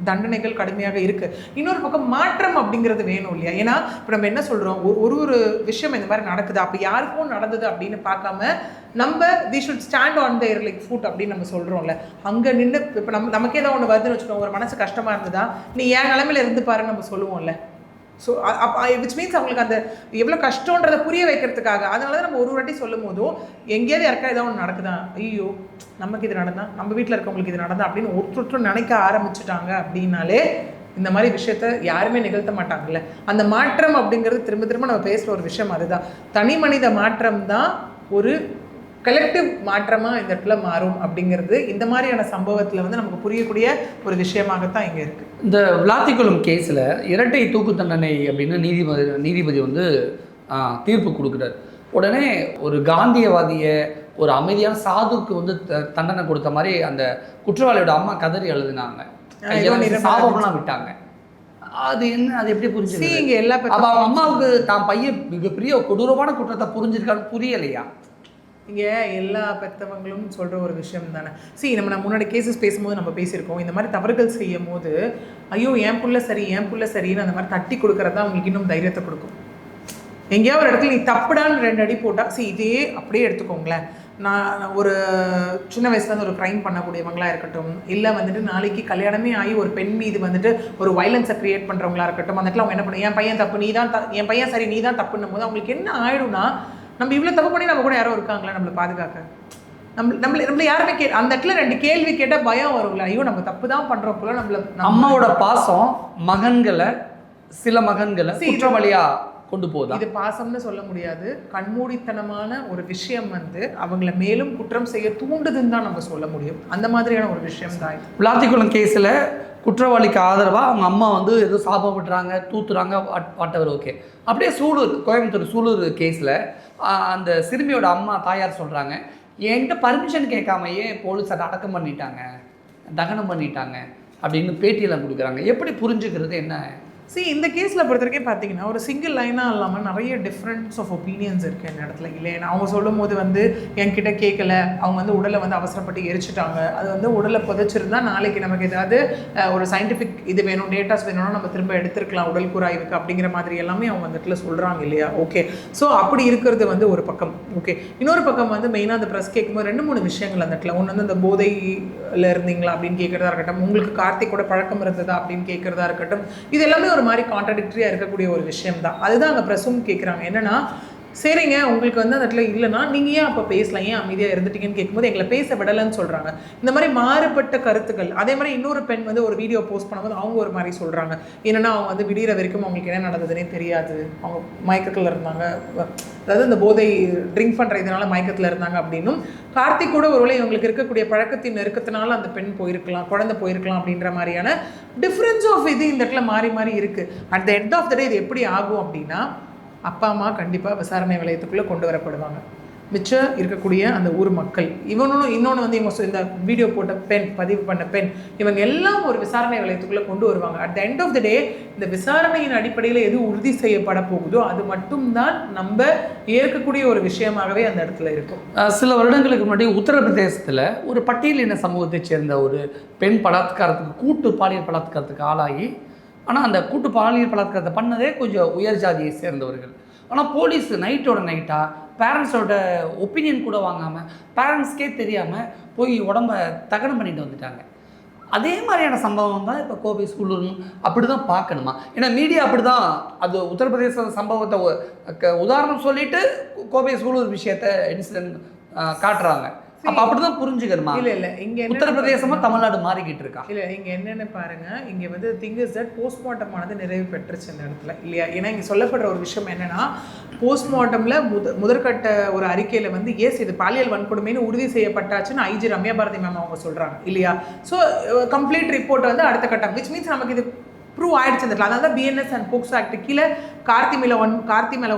தண்டனைகள் கடுமையாக இருக்குது. இன்னொரு பக்கம் மாற்றம் அப்படிங்கிறது வேணும் இல்லையா? ஏன்னா இப்போ நம்ம என்ன சொல்கிறோம், ஒரு விஷயம் இந்த மாதிரி நடக்குது, அப்போ யாருக்கும் நடந்தது அப்படின்னு பார்க்காம நம்ம we should stand on their like foot அப்படின்னு நம்ம சொல்கிறோம்ல. அங்கே நின்று இப்போ நமக்கே ஏதோ ஒன்று வருதுன்னு வச்சுக்கோங்க, ஒரு மனசு கஷ்டமாக இருந்ததா நீ என் நிலமையில இருந்து பாருன்னு நம்ம சொல்லுவோம்ல. ஸோ விச் மீன்ஸ் அவங்களுக்கு அந்த எவ்வளோ கஷ்டன்றதை புரிய வைக்கிறதுக்காக. அதனால தான் நம்ம ஒரு வாட்டி சொல்லும் போதும் எங்கேயாவது யாருக்கா ஏதோ ஒன்று நடக்குதா, ஐயோ நமக்கு இது நடந்தா, நம்ம வீட்டில் இருக்கவங்களுக்கு இது நடந்தா அப்படின்னு ஒருத்தர் நினைக்க ஆரம்பிச்சுட்டாங்க அப்படின்னாலே இந்த மாதிரி விஷயத்த யாருமே நிகழ்த்த மாட்டாங்கல்ல. அந்த மாற்றம் அப்படிங்கிறது திரும்ப திரும்ப நம்ம பேசுகிற ஒரு விஷயம் அதுதான். தனி மனித மாற்றம் தான் ஒரு கலெக்டிவ் மாற்றமாக இந்த இடத்துல மாறும் அப்படிங்கிறது இந்த மாதிரியான சம்பவத்தில் வந்து நமக்கு புரியக்கூடிய ஒரு விஷயமாகத்தான் இங்கே இருக்குது. இந்த விளாத்திக்குளம் கேஸில் இரட்டை தூக்கு தண்டனை அப்படின்னு நீதிபதி வந்து தீர்ப்பு கொடுக்குறாரு. உடனே ஒரு காந்தியவாதியை ஒரு அமைதியான சாதுக்கு வந்து தண்டனை கொடுத்த மாதிரி அந்த குற்றவாளியோட அம்மா கதறி எழுதினாங்க, சாபம்லாம் விட்டாங்க. அது என்ன, அது எப்படி புரிஞ்சு இங்கே எல்லா அவங்க அம்மாவுக்கு தான் பையன் மிகப்பெரிய கொடூரமான குற்றத்தை புரிஞ்சிருக்கான்னு புரியலையா? இங்கே எல்லா பெற்றவங்களும் சொல்கிற ஒரு விஷயம் தானே. நம்ம முன்னாடி கேசஸ் பேசும்போது நம்ம பேசியிருக்கோம், இந்த மாதிரி தவறுகள் செய்யும் போது ஐயோ என் புள்ள சரின்னு அந்த மாதிரி தட்டி கொடுக்கறது தான் அவங்களுக்கு இன்னும் தைரியத்தை கொடுக்கும். எங்கேயாவது ஒரு இடத்துல நீ தப்புடான்னு 2 அடி போட்டால் இதே அப்படியே எடுத்துக்கோங்களேன். நான் ஒரு சின்ன வயசுலேருந்து ஒரு க்ரைம் பண்ணக்கூடியவங்களாக இருக்கட்டும், இல்லை வந்துட்டு நாளைக்கு கல்யாணமே ஆகி ஒரு பெண் மீது வந்துட்டு ஒரு வைலன்ஸை க்ரியேட் பண்ணுறவங்களா இருக்கட்டும், அந்த இடத்துல அவங்க என்ன பண்ணுவோம், என் பையன் தப்பு நீ தான், என் பையன் சரி நீ தான் தப்புன்னும் போது அவங்களுக்கு என்ன ஆயிடும்னா, நம்ம இவ்வளோ தப்பு பண்ணி நம்ம கூட யாரோ இருக்காங்களா நம்மளை பாதுகாக்க, நம்மள யாருமே அந்த இடத்துல 2 கேள்வி கேட்டால் பயம் வரும்ல, ஐயோ நம்ம தப்பு தான் பண்ணுறோம் போல. அம்மாவோட பாசம் சில மகன்களை குற்றவாளியா கொண்டு போகுது. இது பாசம்னு சொல்ல முடியாது, கண்மூடித்தனமான ஒரு விஷயம் வந்து அவங்கள மேலும் குற்றம் செய்ய தூண்டுதுன்னு தான் நம்ம சொல்ல முடியும். அந்த மாதிரியான ஒரு விஷயம் தான் இது. விளாத்திக்குளம் கேஸில் குற்றவாளிக்கு ஆதரவாக அவங்க அம்மா வந்து ஏதோ சாபம் விட்டுறாங்க, தூத்துறாங்க, வாட்டவர். ஓகே. அப்படியே கோயம்புத்தூர் சூலூர் கேஸில் அந்த சிறுமியோட அம்மா தாயார் சொல்கிறாங்க, என்கிட்ட பர்மிஷன் கேட்காமையே போலீஸ் அதை அடக்கம் பண்ணிட்டாங்க, தகனம் பண்ணிட்டாங்க அப்படின்னு பேட்டியெல்லாம் கொடுக்குறாங்க. எப்படி புரிஞ்சுக்கிறது என்ன? இந்த கேஸில் பொறுத்த வரைக்கும் பார்த்தீங்கன்னா ஒரு சிங்கிள் லைனாக இல்லாமல் நிறைய டிஃப்ரென்ஸ் ஆஃப் ஒப்பீனியன்ஸ் இருக்குது இந்த இடத்துல. இல்லைன்னா அவங்க சொல்லும் போது வந்து என்கிட்ட கேட்கல, அவங்க வந்து உடலை வந்து அவசரப்பட்டு எரிச்சிட்டாங்க, அது வந்து உடலை புதைச்சிருந்தா நாளைக்கு நமக்கு ஏதாவது ஒரு சயின்டிஃபிக் இது வேணும், டேட்டாஸ் வேணும்னா நம்ம திரும்ப எடுத்துருக்கலாம் உடல் கூறாய்வுக்கு அப்படிங்கிற மாதிரி எல்லாமே அவங்க அந்த இடத்துல சொல்கிறாங்க இல்லையா? ஓகே. ஸோ அப்படி இருக்கிறது வந்து ஒரு பக்கம். ஓகே. இன்னொரு பக்கம் வந்து மெயினாக அந்த ப்ரெஸ் கேட்கும்போது 2-3 விஷயங்கள் அந்த இடத்துல. ஒன்று வந்து அந்த போதையில் இருந்தீங்களா அப்படின்னு கேட்குறதா இருக்கட்டும், உங்களுக்கு கார்த்திக் கூட பழக்கம் இருந்ததா அப்படின்னு கேட்குறதா இருக்கட்டும், இது எல்லாமே ஒரு மாதிரி கான்ட்ராடிக்டரியாக இருக்கக்கூடிய ஒரு விஷயம் தான். அதுதான் அங்கே ப்ரெஸ்ஸும் கேட்குறாங்க. என்னன்னா, சரிங்க உங்களுக்கு வந்து அந்த இடத்துல இல்லைன்னா நீங்கள் ஏன் அப்போ பேசலாம், ஏன் அமைதியாக இருந்துட்டீங்கன்னு கேட்கும்போது எங்களை பேச விடலைன்னு சொல்கிறாங்க. இந்த மாதிரி மாறுபட்ட கருத்துக்கள். அதே மாதிரி இன்னொரு பெண் வந்து ஒரு வீடியோ போஸ்ட் பண்ணும்போது அவங்க ஒரு மாதிரி சொல்கிறாங்க. என்னென்னா அவங்க வந்து விடிகிற வரைக்கும் அவங்களுக்கு என்ன நடந்ததுன்னே தெரியாது, அவங்க மயக்கத்தில் இருந்தாங்க, அதாவது இந்த போதை ட்ரிங்க் பண்ணுற இதனால மயக்கத்தில் இருந்தாங்க அப்படின்னும், கார்த்திக் கூட ஒருவேளை இவங்களுக்கு இருக்கக்கூடிய பழக்கத்தின் நெருக்கத்தினால அந்த பெண் போயிருக்கலாம், குழந்தை போயிருக்கலாம் அப்படின்ற மாதிரியான டிஃப்ரென்ஸ் ஆஃப் இது இந்த இடத்துல மாறி மாறி இருக்குது. At the end of the day இது எப்படி ஆகும் அப்படின்னா, அப்பா அம்மா கண்டிப்பாக விசாரணை வளையத்துக்குள்ளே கொண்டு வரப்படுவாங்க. மிச்சம் இருக்கக்கூடிய அந்த ஊர் மக்கள், இன்னொன்று வந்து இவங்க இந்த வீடியோ போட்ட பெண், பதிவு பண்ண பெண், இவங்க எல்லாம் ஒரு விசாரணை வளையத்துக்குள்ளே கொண்டு வருவாங்க. At the end of the day இந்த விசாரணையின் அடிப்படையில் எது உறுதி செய்யப்பட போகுதோ அது மட்டும்தான் நம்ம ஏற்கக்கூடிய ஒரு விஷயமாகவே அந்த இடத்துல இருக்கும். சில வருடங்களுக்கு முன்னாடி உத்தரப்பிரதேசத்தில் ஒரு பட்டியலின சமூகத்தை சேர்ந்த ஒரு பெண் பலாத்காரத்துக்கு, கூட்டு பாலியல் பலாத்காரத்துக்கு ஆளாகி, ஆனால் அந்த கூட்டு பாலியல் பலாத்காரத்தை பண்ணதே கொஞ்சம் உயர் ஜாதியை சேர்ந்தவர்கள். ஆனால் போலீஸ் நைட்டாக பேரண்ட்ஸோட ஒப்பீனியன் கூட வாங்காமல், பேரண்ட்ஸ்க்கே தெரியாமல் போய் உடம்ப தகனம் பண்ணிட்டு வந்துட்டாங்க. அதே மாதிரியான சம்பவம் தான் இப்போ கோவை சூலூர் அப்படி தான் பார்க்கணுமா? ஏன்னா மீடியா அப்படி தான் அது உத்தரப்பிரதேச சம்பவத்தை உதாரணம் சொல்லிட்டு கோவை சூலூர் விஷயத்தை இன்சிடென்ட் காட்டுறாங்க. அப்போ அப்படிதான் புரிஞ்சுக்கணுமா? இல்லை இங்கே உத்தரப்பிரதேசமா தமிழ்நாடு மாறிக்கிட்டு இருக்கா? இல்லை இங்கே என்னென்னு பாருங்க, இங்கே வந்து திங் இஸ் தட் போஸ்ட்மார்ட்டமானது நிறைவு பெற்றுச்சு இந்த இடத்துல இல்லையா? ஏன்னா இங்கே சொல்லப்படுற ஒரு விஷயம் என்னன்னா, போஸ்ட்மார்ட்டமில் முதற்கட்ட ஒரு அறிக்கையில் வந்து இது பாலியல் வன்கொடுமைன்னு உறுதி செய்யப்பட்டாச்சுன்னு ஐஜி ரம்யா பாரதி மேம் அவங்க சொல்கிறாங்க இல்லையா? ஸோ கம்ப்ளீட் ரிப்போர்ட் வந்து அடுத்த கட்டம், விச் மீன்ஸ் நமக்கு இது ப்ரூவ் ஆயிடுச்சு. அந்த அதனால தான் பிஎன்எஸ் அண்ட் போக்சோ ஆக்ட் கீழே கார்த்தி மேலே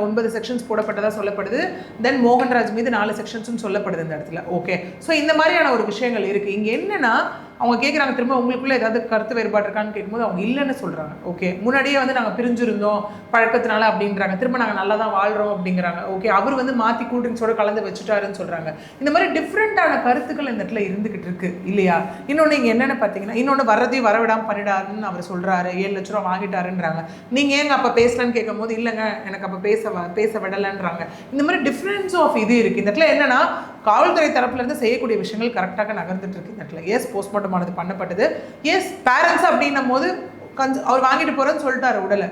9 செக்ஷன்ஸ் போடப்பட்டதாக சொல்லப்படுது. தென் மோகன்ராஜ் மீது 4 செக்ஷன்ஸும் சொல்லப்படுது இந்த இடத்துல. ஓகே. ஸோ இந்த மாதிரியான ஒரு விஷயங்கள் இருக்குது. இங்கே என்னென்னா அவங்க கேட்குறாங்க திரும்ப உங்களுக்குள்ள ஏதாவது கருத்து வேறுபாடு இருக்கான்னு கேட்கும்போது அவங்க இல்லைன்னு சொல்கிறாங்க. ஓகே, முன்னாடியே வந்து நாங்கள் பிரிஞ்சிருந்தோம் பழக்கத்தினால அப்படின்றாங்க. திரும்ப நாங்கள் நல்லா தான் வாழ்கிறோம் அப்படிங்கிறாங்க. ஓகே, அவர் வந்து மாற்றி கூல் ட்ரிங்க்ஸோட கலந்து வச்சுட்டாருன்னு சொல்கிறாங்க. இந்த மாதிரி டிஃப்ரெண்ட்டான கருத்துக்கள் இந்த இடத்துல இருந்துகிட்டு இருக்கு இல்லையா? இன்னொன்று இங்கே என்னென்னு பார்த்தீங்கன்னா, இன்னொன்று வர்றதையும் வரவிடாமல் பண்ணிடாருன்னு அவர் சொல்கிறாரு. 7 லட்ச ரூபா வாங்கிட்டாருன்றாங்க. நீங்கள் ஏங்க அப்போ பேசலன்னு கேட்கும் போது இல்லைங்க எனக்கு அப்போ பேச விடலைன்றாங்க. இந்த மாதிரி டிஃப்ரென்ஸ் ஆஃப் இது இருக்குது இந்த இடத்துல. என்னன்னா காவல்துறை தரப்புலேருந்து செய்யக்கூடிய விஷயங்கள் கரெக்டாக நகர்ந்துட்டு இருக்கு இந்த இடத்துல. எஸ், போஸ்ட்மார்ட்டம் ஆனது பண்ணப்பட்டது. எஸ், பேரண்ட்ஸ் அப்படின்னும் போது அவர் வாங்கிட்டு போகிறேன்னு சொல்லிட்டாரு உடலை.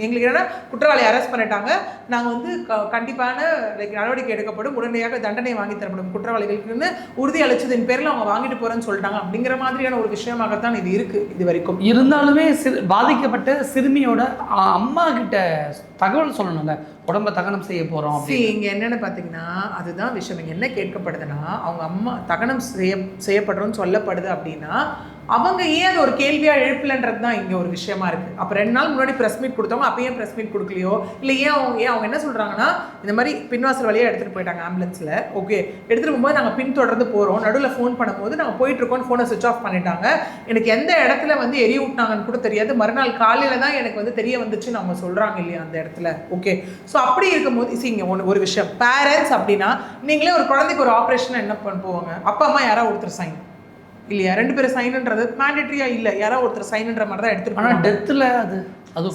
எங்களுக்கு என்னன்னா குற்றவாளி அரெஸ்ட் பண்ணிட்டாங்க, நாங்கள் வந்து கண்டிப்பான நடவடிக்கை எடுக்கப்படும், உடனடியாக தண்டனை வாங்கி தரப்படும் குற்றவாளிகளுக்குன்னு உறுதி அளிச்சதின் பேரில் அவங்க வாங்கிட்டு போகிறேன்னு சொல்லிட்டாங்க. அப்படிங்கிற மாதிரியான ஒரு விஷயமாகத்தான் இது இருக்குது இது வரைக்கும். இருந்தாலுமே பாதிக்கப்பட்ட சிறுமியோட அம்மா கிட்ட தகவல் சொல்லணும்ல, உடம்பை தகனம் செய்ய போகிறோம். இங்கே என்னென்னு பார்த்தீங்கன்னா அதுதான் விஷயம். இங்கே என்ன கேட்கப்படுதுன்னா அவங்க அம்மா தகனம் செய்யப்படுறோன்னு சொல்லப்படுது அப்படின்னா அவங்க ஏன் அது ஒரு கேள்வியாக எழுப்பலன்றது தான் இங்கே ஒரு விஷயமா இருக்குது. அப்போ 2 நாள் முன்னாடி ப்ரெஸ் மீட் கொடுத்தவங்க அப்போ ஏன் ப்ரெஸ் மீட் கொடுக்கலையோ, இல்லை ஏன் அவங்க என்ன சொல்கிறாங்கன்னா இந்த மாதிரி பின்வாசல் வழியாக எடுத்துகிட்டு போயிட்டாங்க ஆம்புலன்ஸில். ஓகே, எடுத்துகிட்டு போகும்போது நாங்கள் பின்தொடர்ந்து போகிறோம், நடுவில் ஃபோன் பண்ணும்போது நாங்கள் போயிட்டுருக்கோன்னு ஃபோனை சுவிச் ஆஃப் பண்ணிட்டாங்க, எனக்கு எந்த இடத்துல வந்து எரிய விட்டாங்கன்னு கூட தெரியாது, மறுநாள் காலையில் தான் எனக்கு வந்து தெரிய வந்துச்சுன்னு அவங்க சொல்கிறாங்க இல்லையா அந்த இடத்துல. ஓகே, ஸோ அப்படி இருக்கும்போது இங்கே ஒரு விஷயம், பேரண்ட்ஸ் அப்படின்னா நீங்களே ஒரு குழந்தைக்கு ஒரு ஆப்ரேஷன் என்ன போவாங்க, அப்பா அம்மா யாராவது ஒருத்தர் சைன் இல்லையா, 2 பேரும் சைன்ன்றது மேண்டேட்டரியா இல்லை, யாராவது ஒருத்தர் சைன்ன்ற மாதிரி தான் எடுத்துருக்கோம். ஆனால் டெத்தில் அது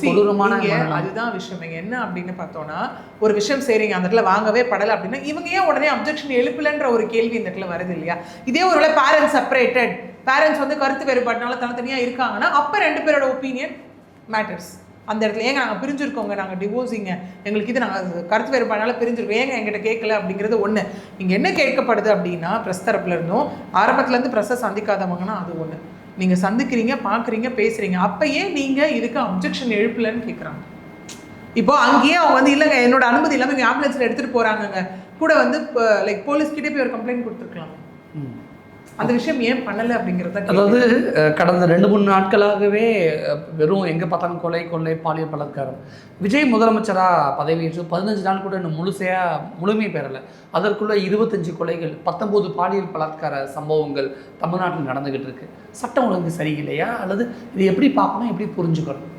கொடூரமான அதுதான் விஷயம். இங்கே என்ன அப்படின்னு பார்த்தோன்னா ஒரு விஷயம் செய்றீங்க அந்த இடத்துல வாங்கவே படலை அப்படின்னா இவங்க ஏன் உடனே அப்ஜெக்ஷன் எழுப்பலன்ற ஒரு கேள்வி இந்த இடத்துல வருது இல்லையா. இதே ஒரு பேரண்ட்ஸ் செப்பரேட்டட், பேரண்ட்ஸ் வந்து கருத்து வேறுபாடுனால தனித்தனியாக இருக்காங்கன்னா அப்போ 2 பேரோட ஒப்பீனியன் மேட்டர்ஸ். அந்த இடத்துல ஏங்க நாங்கள் பிரிஞ்சிருக்கோங்க, நாங்கள் டிவோர்ஸிங்க, எங்களுக்கு இது நாங்கள் கருத்து வேறுபாடுனால பிரிஞ்சிருக்கோம், ஏங்க எங்கிட்ட கேட்கல அப்படிங்கிறது ஒன்று. இங்கே என்ன கேட்கப்படுது அப்படின்னா ப்ரெஸ் தரப்புல இருந்தும் ஆரம்பத்துலேருந்து ப்ரெஸ்ஸை சந்திக்காதவங்கன்னா அது ஒன்று. நீங்கள் சந்திக்கிறீங்க, பார்க்குறீங்க, பேசுகிறீங்க, அப்போ ஏன் நீங்கள் இதுக்கு அப்ஜெக்ஷன் எழுப்பலன்னு கேட்குறாங்க. இப்போ அங்கேயே அவங்க வந்து இல்லைங்க என்னோட அனுமதி இல்லாமல் இங்கே ஆம்புலன்ஸில் எடுத்துகிட்டு போகிறாங்கங்க கூட வந்து லைக் போலீஸ்கிட்டே போய் ஒரு கம்ப்ளைண்ட் கொடுத்துருக்கலாம். அந்த விஷயம் ஏன் பண்ணலை அப்படிங்கிறத. அதாவது கடந்த 2-3 நாட்களாகவே வெறும் எங்கே பார்த்தாலும் கொலை பாலியல் பலாத்காரம். விஜய் முதலமைச்சராக பதவியேற்று 15 நாள் கூட இன்னும் முழுமை பெறலை. அதற்குள்ள 25 கொலைகள், 19 பாலியல் பலாத்கார சம்பவங்கள் தமிழ்நாட்டில் நடந்துக்கிட்டு இருக்கு. சட்டம் ஒழுங்கு சரியில்லையா, அல்லது இது எப்படி பார்க்கணும், எப்படி புரிஞ்சுக்கணும்?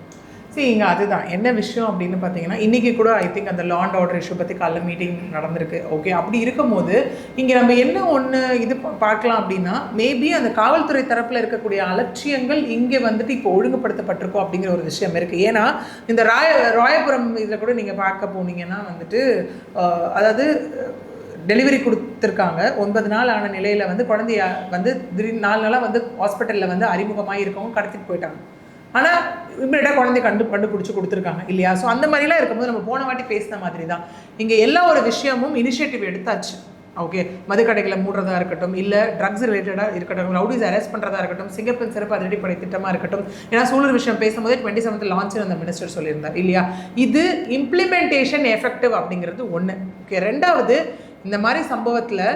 இங்கே அதுதான் என்ன விஷயம் அப்படின்னு பார்த்தீங்கன்னா இன்றைக்கி கூட ஐ திங்க் அந்த லா அண்ட் ஆர்டர் இஷ்யூ பற்றி காலைல மீட்டிங் நடந்திருக்கு. ஓகே, அப்படி இருக்கும்போது இங்கே நம்ம என்ன ஒன்று இது பார்க்கலாம் அப்படின்னா மேபி அந்த காவல்துறை தரப்பில் இருக்கக்கூடிய அலட்சியங்கள் இங்கே வந்துட்டு இப்போ ஒழுங்குபடுத்தப்பட்டிருக்கோம் அப்படிங்கிற ஒரு விஷயம் இருக்குது. ஏன்னா இந்த ராயபுரம் இதில் கூட நீங்கள் பார்க்க போனீங்கன்னா வந்துட்டு அதாவது டெலிவரி கொடுத்துருக்காங்க, 9 நாள் ஆன நிலையில் வந்து குழந்தைய வந்து திடீர்னு 4 நாளாக வந்து ஹாஸ்பிட்டலில் வந்து அறிமுகமாக இருக்கவங்க கடத்திட்டு போயிட்டாங்க. ஆனால் இம்மிடியாக குழந்தை கண்டுபிடிச்சி கொடுத்துருக்காங்க இல்லையா. ஸோ அந்த மாதிரிலாம் இருக்கும்போது நம்ம போன வாட்டி பேசின மாதிரி தான் இங்கே எல்லா ஒரு விஷயமும் இனிஷியேட்டிவ் எடுத்தாச்சு. ஓகே, மதுக்கடைகளை மூடுறதா இருக்கட்டும், இல்லை ட்ரக்ஸ் ரிலேட்டடாக இருக்கட்டும், ரவுடிஸ் அரெஸ்ட் பண்ணுறதா இருக்கட்டும், சிங்கப்பெண் சிறப்பு அதிரடிப்படை திட்டமாக இருக்கட்டும். ஏன்னா சூழல் விஷயம் பேசும்போது 27th லான்ச் அந்த மினிஸ்டர் சொல்லியிருந்தார் இல்லையா. இது இம்ப்ளிமெண்டேஷன் எஃபெக்டிவ் அப்படிங்கிறது ஒன்று. ஓகே, 2வது இந்த மாதிரி சம்பவத்தில்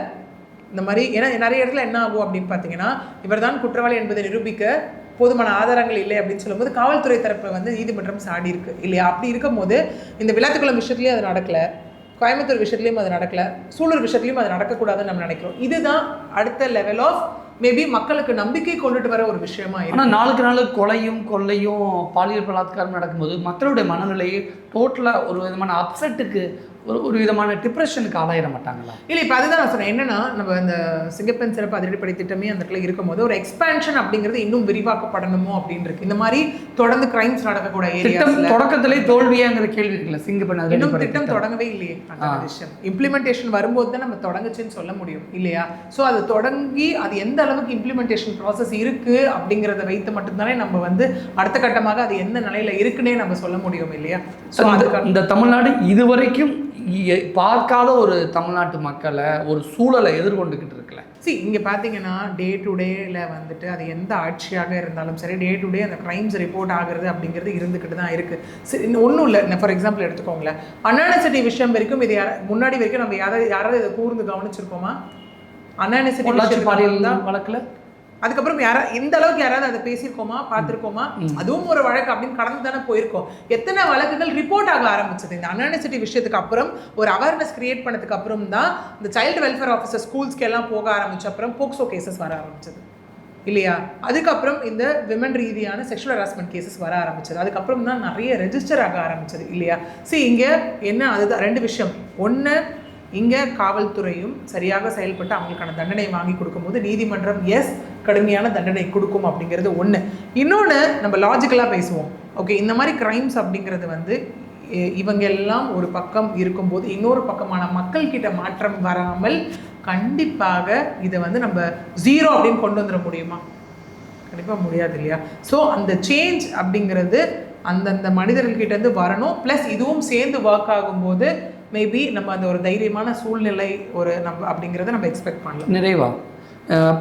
இந்த மாதிரி ஏன்னா நிறைய இடத்துல என்ன ஆகும் அப்படின்னு பார்த்தீங்கன்னா இவர் தான் குற்றவாளி என்பதை நிரூபிக்க போதுமான ஆதாரங்கள் இல்லை அப்படின்னு சொல்லும்போது காவல்துறை தரப்பில் வந்து நீதிமன்றம் சாடி இருக்கு இல்லையா. அப்படி இருக்கும்போது இந்த விளாத்துக்குளம் விஷயத்துலேயும் அது நடக்கலை, கோயம்புத்தூர் விஷயத்துலையும் அது நடக்கலை, சூலூர் விஷயத்துலையும் அது நடக்கக்கூடாதுன்னு நம்ம நினைக்கிறோம். இதுதான் அடுத்த லெவல் ஆஃப் மேபி மக்களுக்கு நம்பிக்கை கொண்டுட்டு வர ஒரு விஷயமா இருக்கு. ஆனால் நாளுக்கு நாள் கொள்ளையும் பாலியல் பலாத்காரம் நடக்கும்போது மக்களுடைய மனநிலையை டோட்டலாக ஒரு விதமான அப்செட்டுக்கு ஒரு விதமான டிப்ரெஷனுக்கு ஆளாயிட மாட்டாங்களா? இல்லை, இப்போ அதுதான் நான் சொன்னேன். என்னன்னா நம்ம இந்த சிங்கப்பெண் சிறப்பு அதிரடிப்படை திட்டமே அந்த இடத்துல இருக்கும்போது ஒரு எக்ஸ்பேன்ஷன் அப்படிங்கிறது இன்னும் விரிவாக்கப்படணுமோ அப்படின்னு இருக்கு. இந்த மாதிரி தொடர்ந்து கிரைம்ஸ் நடக்கக்கூடிய ஏரியாஸ்ல தொடக்கத்திலே தோல்வியாங்கிற கேள்வி இருக்குல்ல. சிங்கப்பெண் இன்னும் திட்டம் தொடங்கவே இல்லையே. அந்த விஷயம் இம்ப்ளிமெண்டேஷன் வரும்போது தான் நம்ம தொடங்குச்சுன்னு சொல்ல முடியும் இல்லையா. ஸோ அது தொடங்கி அது எந்த அளவுக்கு இம்ப்ளிமெண்டேஷன் ப்ராசஸ் இருக்கு அப்படிங்கிறத வைத்து மட்டும்தானே நம்ம வந்து அடுத்த கட்டமாக அது எந்த நிலையில இருக்குன்னே நம்ம சொல்ல முடியும் இல்லையா. ஸோ இந்த தமிழ்நாடு இதுவரைக்கும் பார்க்காத ஒரு தமிழ்நாட்டு மக்களை ஒரு சூழலை எதிர்கொண்டுக்கிட்டு இருக்குல்ல. இங்கே பார்த்தீங்கன்னா டே டு டேல வந்துட்டு அது எந்த ஆட்சியாக இருந்தாலும் சரி டே டு டே அந்த கிரைம்ஸ் ரிப்போர்ட் ஆகுறது அப்படிங்கிறது இருந்துக்கிட்டு தான் இருக்குது. சரி, ஒன்றும் இல்லை. ஃபார் எக்ஸாம்பிள் எடுத்துக்கோங்களேன், அண்ணா யூனிவர்சிட்டி விஷயம் வரைக்கும் இது முன்னாடி வரைக்கும் நம்ம யாராவது இதை கூர்ந்து கவனிச்சிருக்கோமா? அண்ணா யூனிவர்சிட்டி பாலியல் தான் வழக்கில் அதுக்கப்புறம் எந்த அளவுக்கு யாராவது அதை பேசியிருக்கோமா, பார்த்துருக்கோமா? அதுவும் ஒரு வழக்கு அப்படின்னு கடந்து தானே போயிருக்கோம். எத்தனை வழக்குகள் ரிப்போர்ட் ஆக ஆரம்பிச்சது இந்த அண்ணா யூனிவர்சிட்டி விஷயத்துக்கு அப்புறம், ஒரு அவேர்னஸ் கிரியேட் பண்ணதுக்கு அப்புறம் தான் இந்த சைல்டு வெல்ஃபேர் ஆஃபீஸர் ஸ்கூல்ஸ்க்கு எல்லாம் போக ஆரம்பிச்ச அப்புறம் போக்சோ கேசஸ் வர ஆரம்பிச்சது. இல்லையா? அதுக்கப்புறம் இந்த விமன் ரீதியான செக்ஷுவல் ஹராஸ்மெண்ட் கேசஸ் வர ஆரம்பிச்சது. அதுக்கப்புறம் தான் நிறைய ரெஜிஸ்டர் ஆக ஆரம்பிச்சது இல்லையா? சரி, இங்கே என்ன அதுதான் 2 விஷயம். ஒன்று, இங்கே காவல்துறையும் சரியாக செயல்பட்டு அவங்களுக்கான தண்டனை வாங்கி கொடுக்கும்போது நீதிமன்றம் கடுமையான தண்டனை கொடுக்கும் அப்படிங்கிறது ஒன்று. இன்னொன்று, நம்ம லாஜிக்கலாக பேசுவோம். ஓகே, இந்த மாதிரி க்ரைம்ஸ் அப்படிங்கிறது வந்து இவங்க எல்லாம் ஒரு பக்கம் இருக்கும்போது இன்னொரு பக்கமான மக்கள்கிட்ட மாற்றம் வராமல் கண்டிப்பாக இதை வந்து நம்ம 0 அப்படின்னு கொண்டு வந்துட முடியுமா? கண்டிப்பாக முடியாது இல்லையா? ஸோ அந்த சேஞ்ச் அப்படிங்கிறது அந்தந்த மனிதர்கள்கிட்டேருந்து வரணும். ப்ளஸ் இதுவும் சேர்ந்து ஒர்க் ஆகும்போது மேபி நம்ம அந்த ஒரு தைரியமான சூழ்நிலை ஒரு நம்ம அப்படிங்கிறத நம்ம எக்ஸ்பெக்ட் பண்ணலாம். நிறைவா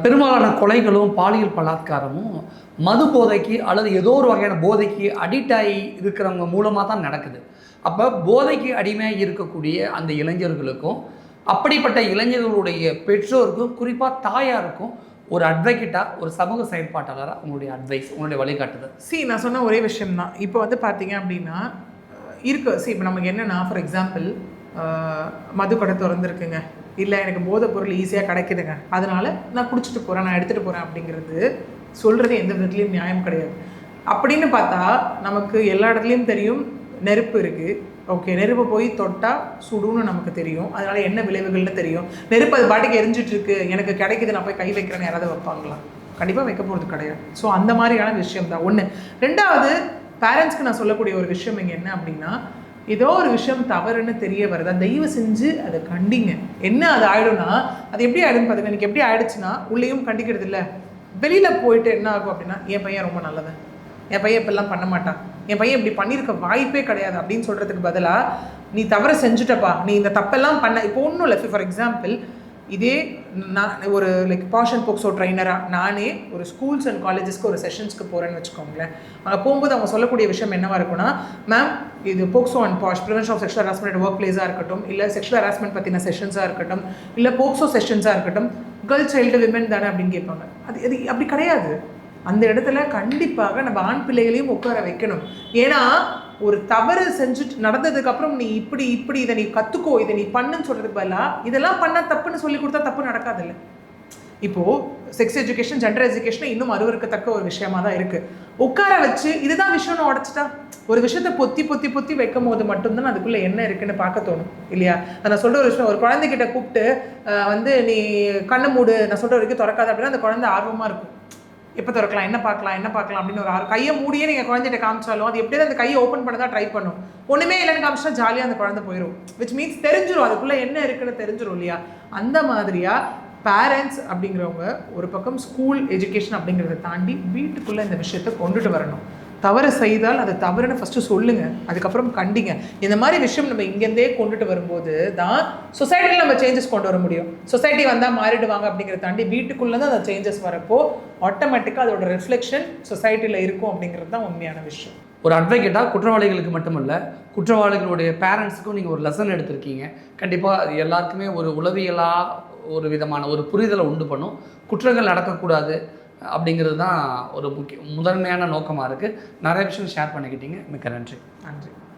பெரும்பாலான கொலைகளும் பாலியல் பலாத்காரமும் மது போதைக்கு அல்லது ஏதோ ஒரு வகையான போதைக்கு அடிக்ட் ஆகி இருக்கிறவங்க மூலமாக தான் நடக்குது. அப்போ போதைக்கு அடிமையாக இருக்கக்கூடிய அந்த இளைஞர்களுக்கும் அப்படிப்பட்ட இளைஞர்களுடைய பெற்றோருக்கும் குறிப்பாக தாயாருக்கும் ஒரு அட்வொகேட்டாக, ஒரு சமூக செயல்பாட்டாளராக உங்களுடைய அட்வைஸ், உங்களுடைய வழிகாட்டுதல்? நான் சொன்ன ஒரே விஷயம்தான். இப்போ வந்து பார்த்தீங்க அப்படின்னா இருக்குது. இப்போ நமக்கு என்னென்னா, ஃபார் எக்ஸாம்பிள் மது கடை திறந்துருக்குங்க, இல்லை எனக்கு போதைப் பொருள் ஈஸியாக கிடைக்குதுங்க, அதனால் நான் குடிச்சிட்டு போகிறேன், நான் எடுத்துகிட்டு போகிறேன் அப்படிங்கிறது சொல்கிறது எந்த விதத்துலேயும் நியாயம் கிடையாது. அப்படின்னு பார்த்தா நமக்கு எல்லா இடத்துலையும் தெரியும் நெருப்பு இருக்குது. ஓகே, நெருப்பை போய் தொட்டால் சுடுன்னு நமக்கு தெரியும். அதனால் என்ன விளைவுகள்னு தெரியும். நெருப்பு அது பாட்டுக்கு எரிஞ்சிட்ருக்கு, எனக்கு கிடைக்குது, நான் போய் கை வைக்கிறேன்னு யாராவது வைப்பாங்களா? கண்டிப்பாக வைக்க போகிறது கிடையாது. ஸோ அந்த மாதிரியான விஷயம் தான் ஒன்று. 2வது, பேரண்ட்ஸ்க்கு நான் சொல்லக்கூடிய ஒரு விஷயம் இங்கே என்ன அப்படின்னா, ஏதோ ஒரு விஷயம் தவறுன்னு தெரிய வருதா, தயவு செஞ்சு அதை கண்டிங்க. என்ன அது ஆகிடும்னா, அது எப்படி ஆகிடும்னு பார்த்துங்க. எனக்கு எப்படி ஆகிடுச்சுன்னா, உள்ளேயும் கண்டிக்கிறது இல்லை, வெளியில் போயிட்டு என்ன ஆகும் அப்படின்னா, என் பையன் ரொம்ப நல்லவன், என் பையன் இப்பெல்லாம் பண்ண மாட்டான், என் பையன் இப்படி பண்ணியிருக்க வாய்ப்பே கிடையாது அப்படின்னு சொல்கிறதுக்கு பதிலாக, நீ தவறு செஞ்சுட்டப்பா, நீ இந்த தப்பெல்லாம் பண்ண. இப்போ ஒன்றும் இல்லை, ஃபார் எக்ஸாம்பிள் இதே நான் ஒரு லைக் பாஷ் அண்ட் போக்ஸோ ட்ரைனராக நானே ஒரு ஸ்கூல்ஸ் அண்ட் காலேஜஸ்க்கு ஒரு செஷன்ஸ்க்கு போகிறேன்னு வச்சுக்கோங்களேன். அங்கே போகும்போது அவங்க சொல்லக்கூடிய விஷயம் என்னவாக இருக்குன்னா, மேம் இது POCSO and POSH prevention of sexual harassment work பிளேஸாக இருக்கட்டும், இல்லை செக்ஷுவல் ஹராஸ்மெண்ட் பற்றின செஷன்ஸாக இருக்கட்டும், இல்லை போக்ஸோ செஷன்ஸாக இருக்கட்டும், கேர்ள் சைல்டு விமன் தானே அப்படின்னு கேட்பாங்க. அது அப்படி கிடையாது. அந்த இடத்துல கண்டிப்பாக நம்ம ஆண் பிள்ளைகளையும் உட்கார வைக்கணும். ஏன்னா ஒரு தவறு செஞ்சுட்டு நடந்ததுக்கப்புறம் நீ இப்படி இதை நீ கற்றுக்கோ, இதை நீ பண்ணுன்னு சொல்கிறதுக்கு பதிலாக இதெல்லாம் பண்ணால் தப்புன்னு சொல்லி கொடுத்தா தப்பு நடக்காதில்ல. இப்போது செக்ஸ் எஜுகேஷன், ஜெண்டர் எஜுகேஷன் இன்னும் அருவருக்கத்தக்க ஒரு விஷயமா தான் இருக்குது. உட்கார வச்சு இதுதான் விஷயம்னு உடச்சிட்டா, ஒரு விஷயத்தை பொத்தி வைக்கும் போது மட்டும்தான் அதுக்குள்ளே என்ன இருக்குன்னு பார்க்க தோணும் இல்லையா? நான் சொல்கிற ஒரு விஷயம், ஒரு குழந்தைகிட்ட கூப்பிட்டு வந்து நீ கண்ணை மூடு, நான் சொல்கிற வரைக்கும் திறக்காது அப்படின்னா அந்த குழந்தை ஆர்வமாக இருக்கும். எப்போ திறக்கலாம், என்ன பார்க்கலாம் அப்படின்னு ஒரு கையை மூடியே நீங்கள் குழந்தைகிட்ட காமிச்சாலும் அது எப்படியாவது அந்த கையை ஓப்பன் பண்ண தான் ட்ரை பண்ணும். ஒன்றுமே இல்லைன்னு காமிச்சா ஜாலியாக அந்த குழந்தை போயிடும். விச் மீன்ஸ் தெரிஞ்சிடும், அதுக்குள்ளே என்ன இருக்குன்னு தெரிஞ்சிடும் இல்லையா? அந்த மாதிரியாக பேரண்ட்ஸ் அப்படிங்கிறவங்க ஒரு பக்கம் ஸ்கூல் எஜுகேஷன் அப்படிங்கிறத தாண்டி வீட்டுக்குள்ளே இந்த விஷயத்தை கொண்டுட்டு வரணும். தவறு செய்தால் அது தவறுன்னு ஃபஸ்ட்டு சொல்லுங்கள், அதுக்கப்புறம் கண்டிங்க. இந்த மாதிரி விஷயம் நம்ம இங்கேருந்தே கொண்டுட்டு வரும்போது தான் சொசைட்டியில் நம்ம சேஞ்சஸ் கொண்டு வர முடியும். சொசைட்டி வந்தால் மாறிடுவாங்க அப்படிங்கிறத தாண்டி வீட்டுக்குள்ளே தான் அந்த சேஞ்சஸ் வரப்போ ஆட்டோமேட்டிக்காக அதோட ரிஃப்ளெக்ஷன் சொசைட்டியில் இருக்கும் அப்படிங்கிறது தான் உண்மையான விஷயம். ஒரு அட்வொகேட்டாக குற்றவாளிகளுக்கு மட்டுமல்ல, குற்றவாளிகளுடைய பேரண்ட்ஸுக்கும் நீங்கள் ஒரு லெசன் எடுத்திருக்கீங்க. கண்டிப்பாக அது எல்லாருக்குமே ஒரு உளவியலாக ஒரு விதமான ஒரு புரிதலை உண்டு பண்ணும். குற்றங்கள் நடக்கக்கூடாது அப்படிங்கிறது தான் ஒரு முதன்மையான நோக்கமாக இருக்குது. நிறைய விஷயம் ஷேர் பண்ணிக்கிட்டீங்க. மிக்க நன்றி.